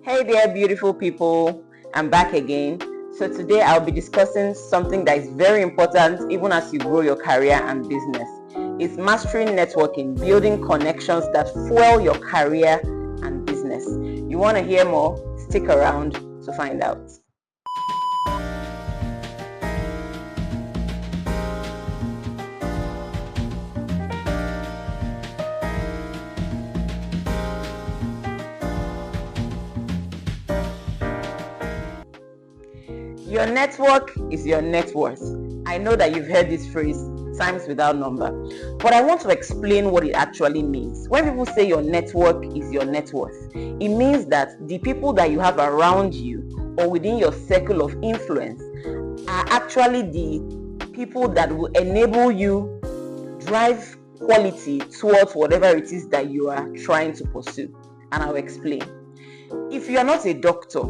Hey there, beautiful people. I'm back again. So today I'll be discussing something that is very important even as you grow your career and business. It's mastering networking, building connections that fuel your career and business. You want to hear more? Stick around to find out. Your network is your net worth. I know that you've heard this phrase times without number, but I want to explain what it actually means. When people say your network is your net worth, it means that the people that you have around you or within your circle of influence are actually the people that will enable you drive quality towards whatever it is that you are trying to pursue. And I'll explain. If you are not a doctor,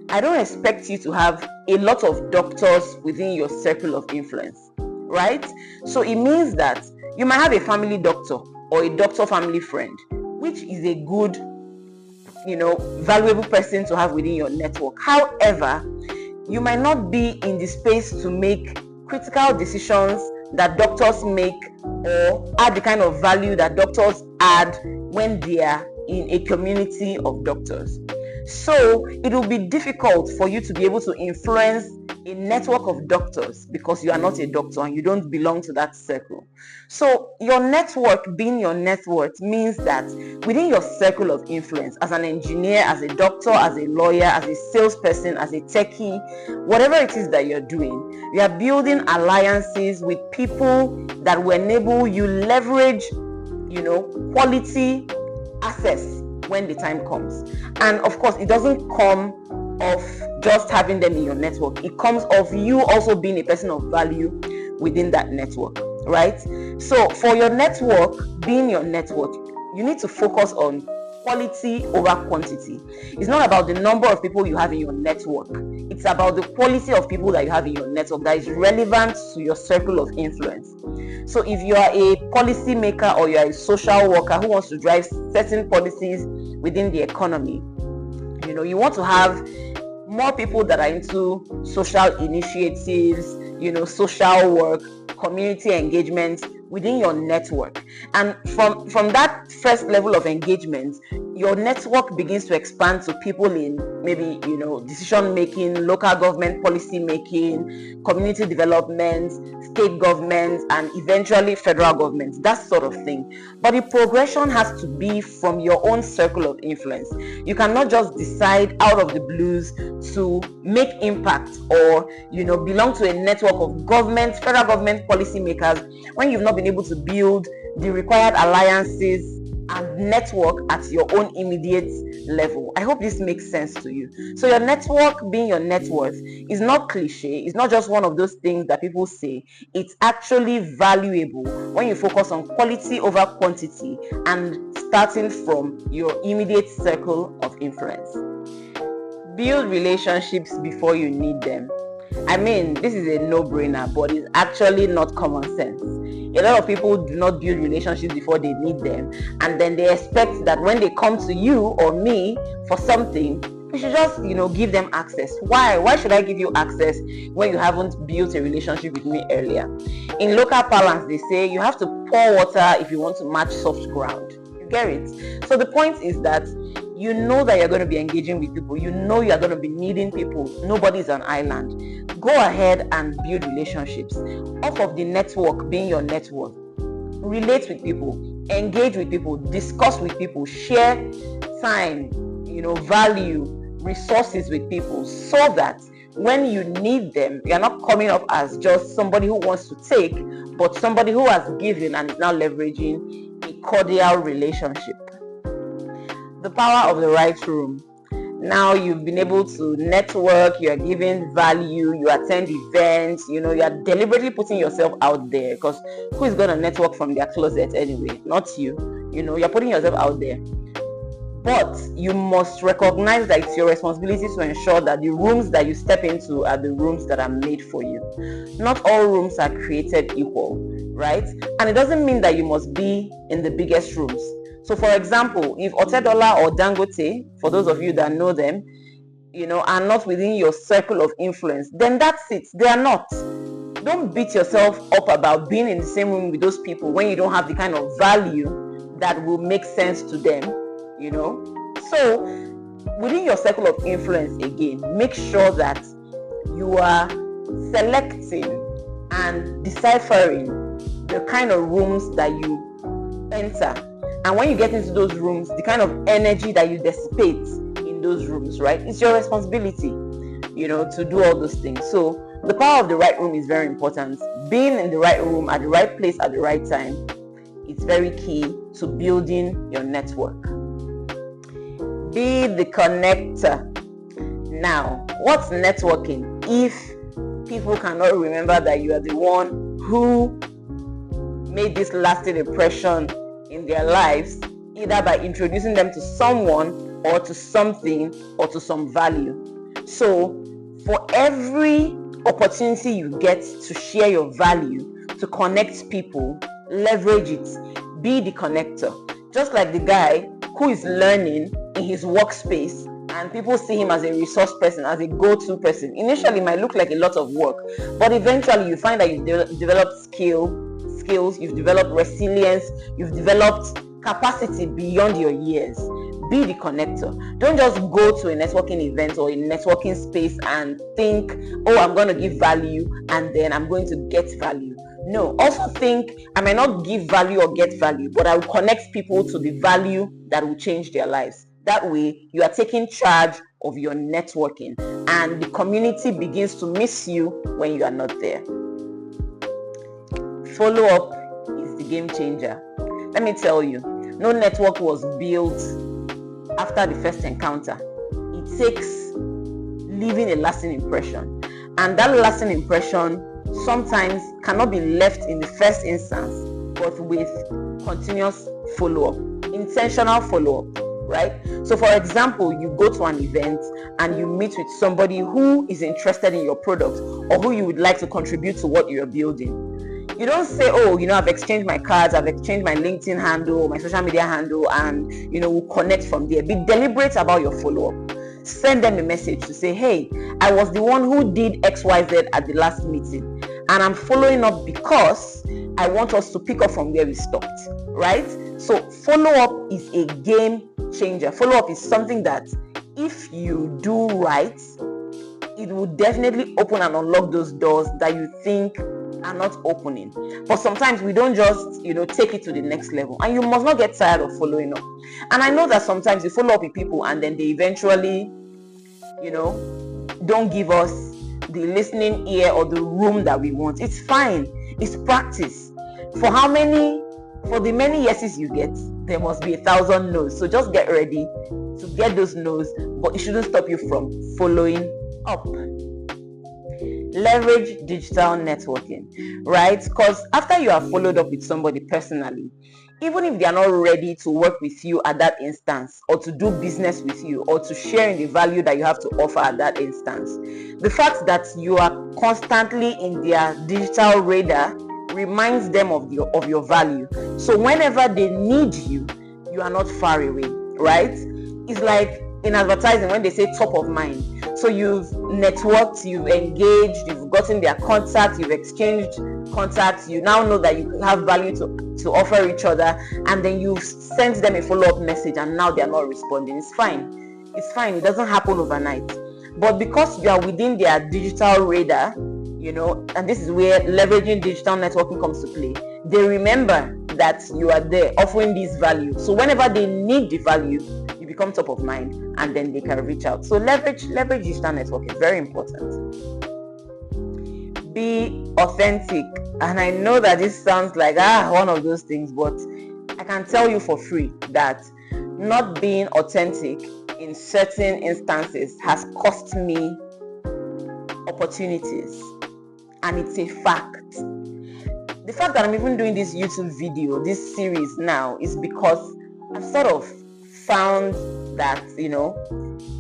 I don't expect you to have a lot of doctors within your circle of influence, right? So it means that you might have a family doctor or a doctor family friend, which is a good, valuable person to have within your network. However, you might not be in the space to make critical decisions that doctors make or add the kind of value that doctors add when they are in a community of doctors. So it will be difficult for you to be able to influence a network of doctors because you are not a doctor and you don't belong to that circle. So your network being your net worth means that within your circle of influence, as an engineer, as a doctor, as a lawyer, as a salesperson, as a techie, whatever it is that you're doing, you are building alliances with people that will enable you leverage, quality access when the time comes. And of course, it doesn't come of just having them in your network. It comes of you also being a person of value within that network, right? So for your network being your network, you need to focus on quality over quantity. It's not about the number of people you have in your network. It's about the quality of people that you have in your network that is relevant to your circle of influence. So if you are a policy maker or you are a social worker who wants to drive certain policies within the economy, you want to have more people that are into social initiatives, social work, community engagement within your network. And from that first level of engagement, your network begins to expand to people in maybe, decision making, local government policy making, community development, state governments, and eventually federal governments, that sort of thing. But the progression has to be from your own circle of influence. You cannot just decide out of the blues to make impact or, belong to a network of government, federal government policy makers when you've not been able to build the required alliances and network at your own immediate level. I hope this makes sense to you. So your network being your net worth is not cliche. It's not just one of those things that people say. It's actually valuable when you focus on quality over quantity and starting from your immediate circle of influence. Build relationships before you need them. I mean, this is a no-brainer, but it's actually not common sense. A lot of people do not build relationships before they need them, and then they expect that when they come to you or me for something, we should just, give them access. Why should I give you access when you haven't built a relationship with me earlier? In local parlance, they say you have to pour water if you want to match soft ground. You get it? So the point is that you know that you're going to be engaging with people. You know you're going to be needing people. Nobody's an island. Go ahead and build relationships. Off of the network being your network. Relate with people. Engage with people. Discuss with people. Share time, value, resources with people so that when you need them, you're not coming up as just somebody who wants to take, but somebody who has given and is now leveraging a cordial relationship. The power of the right room. Now you've been able to network, you are giving value, you attend events, you are deliberately putting yourself out there, because who is going to network from their closet anyway? Not you. You're putting yourself out there. But you must recognize that it's your responsibility to ensure that the rooms that you step into are the rooms that are made for you. Not all rooms are created equal, right? And it doesn't mean that you must be in the biggest rooms. So for example, if Otedola or Dangote, for those of you that know them, are not within your circle of influence, then that's it. They are not. Don't beat yourself up about being in the same room with those people when you don't have the kind of value that will make sense to them, So within your circle of influence, again, make sure that you are selecting and deciphering the kind of rooms that you enter. And when you get into those rooms, the kind of energy that you dissipate in those rooms, right? It's your responsibility, to do all those things. So the power of the right room is very important. Being in the right room at the right place at the right time, it's very key to building your network. Be the connector. Now, what's networking? If people cannot remember that you are the one who made this lasting impression in their lives, either by introducing them to someone or to something or to some value. So for every opportunity you get to share your value, to connect people, leverage it. Be the connector. Just like the guy who is learning in his workspace and people see him as a resource person, as a go-to person. Initially it might look like a lot of work, but eventually you find that you've developed skills, you've developed resilience, you've developed capacity beyond your years. Be the connector. Don't just go to a networking event or a networking space and think, oh, I'm going to give value and then I'm going to get value. No, also think, I might not give value or get value, but I will connect people to the value that will change their lives. That way, you are taking charge of your networking and the community begins to miss you when you are not there. Follow up is the game changer. Let me tell you, no network was built after the first encounter. It takes leaving a lasting impression, and that lasting impression sometimes cannot be left in the first instance, but with continuous follow-up, intentional follow-up, right? So for example, you go to an event and you meet with somebody who is interested in your product or who you would like to contribute to what you're building. You don't say, oh, I've exchanged my cards, I've exchanged my LinkedIn handle, my social media handle, and, we'll connect from there. Be deliberate about your follow-up. Send them a message to say, hey, I was the one who did XYZ at the last meeting, and I'm following up because I want us to pick up from where we stopped, right? So follow-up is a game changer. Follow-up is something that if you do right, it will definitely open and unlock those doors that you think are not opening. But sometimes we don't just take it to the next level, and you must not get tired of following up. And I know that sometimes you follow up with people and then they eventually don't give us the listening ear or the room that we want. It's fine. It's practice. For the many yeses you get, there must be 1,000 no's. So just get ready to get those no's, but it shouldn't stop you from following up. Leverage digital networking, right? Because after you have followed up with somebody personally, even if they are not ready to work with you at that instance, or to do business with you, or to share in the value that you have to offer at that instance, the fact that you are constantly in their digital radar reminds them of your value. So whenever they need you, you are not far away, right? It's like in advertising when they say top of mind. So you've networked, you've engaged, you've gotten their contact, you've exchanged contacts, you now know that you have value to offer each other, and then you've sent them a follow-up message and now they're not responding. It's fine. It doesn't happen overnight. But because you are within their digital radar, and this is where leveraging digital networking comes to play, they remember that you are there offering this value. So whenever they need the value, you become top of mind and then they can reach out. So leverage digital networking, very important. Be authentic. And I know that this sounds like one of those things, but I can tell you for free that not being authentic in certain instances has cost me opportunities, and it's a fact. The fact that I'm even doing this YouTube video, this series now, is because I've sort of found that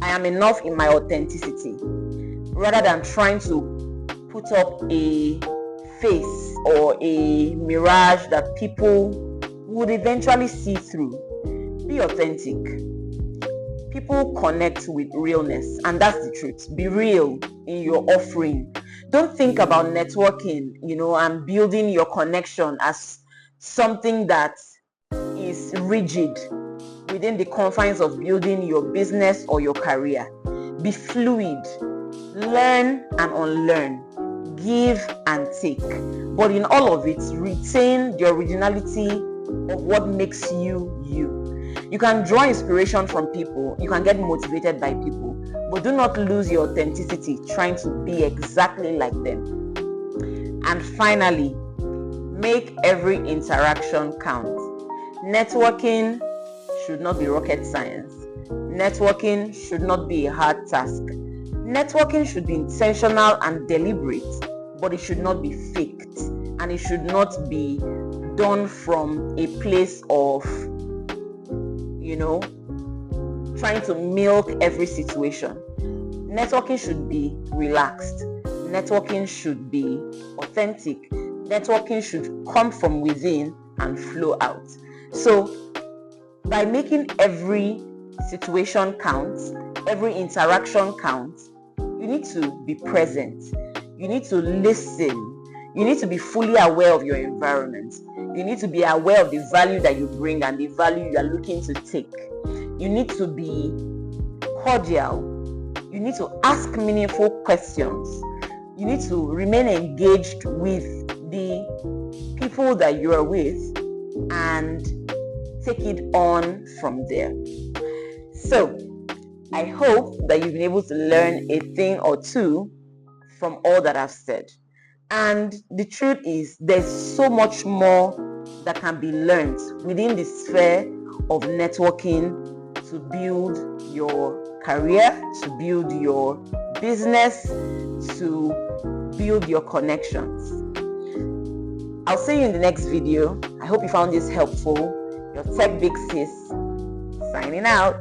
I am enough in my authenticity, rather than trying to put up a face or a mirage that people would eventually see through. Be authentic. People connect with realness, and that's the truth. Be real in your offering. Don't think about networking, and building your connection as something that is rigid within the confines of building your business or your career. Be fluid. Learn and unlearn. Give and take. But in all of it, retain the originality of what makes you you. You can draw inspiration from people. You can get motivated by people. But do not lose your authenticity trying to be exactly like them. And finally, make every interaction count. Networking should not be rocket science. Networking should not be a hard task. Networking should be intentional and deliberate, but it should not be faked, and it should not be done from a place of, trying to milk every situation. Networking should be relaxed. Networking should be authentic. Networking should come from within and flow out. So, by making every situation count, every interaction count, you need to be present. You need to listen. You need to be fully aware of your environment. You need to be aware of the value that you bring and the value you are looking to take. You need to be cordial. You need to ask meaningful questions. You need to remain engaged with the people that you are with and take it on from there. So, I hope that you've been able to learn a thing or two from all that I've said. And the truth is, there's so much more that can be learned within the sphere of networking to build your career, to build your business, to build your connections. I'll see you in the next video. I hope you found this helpful. Your Tech Big Sis, signing out.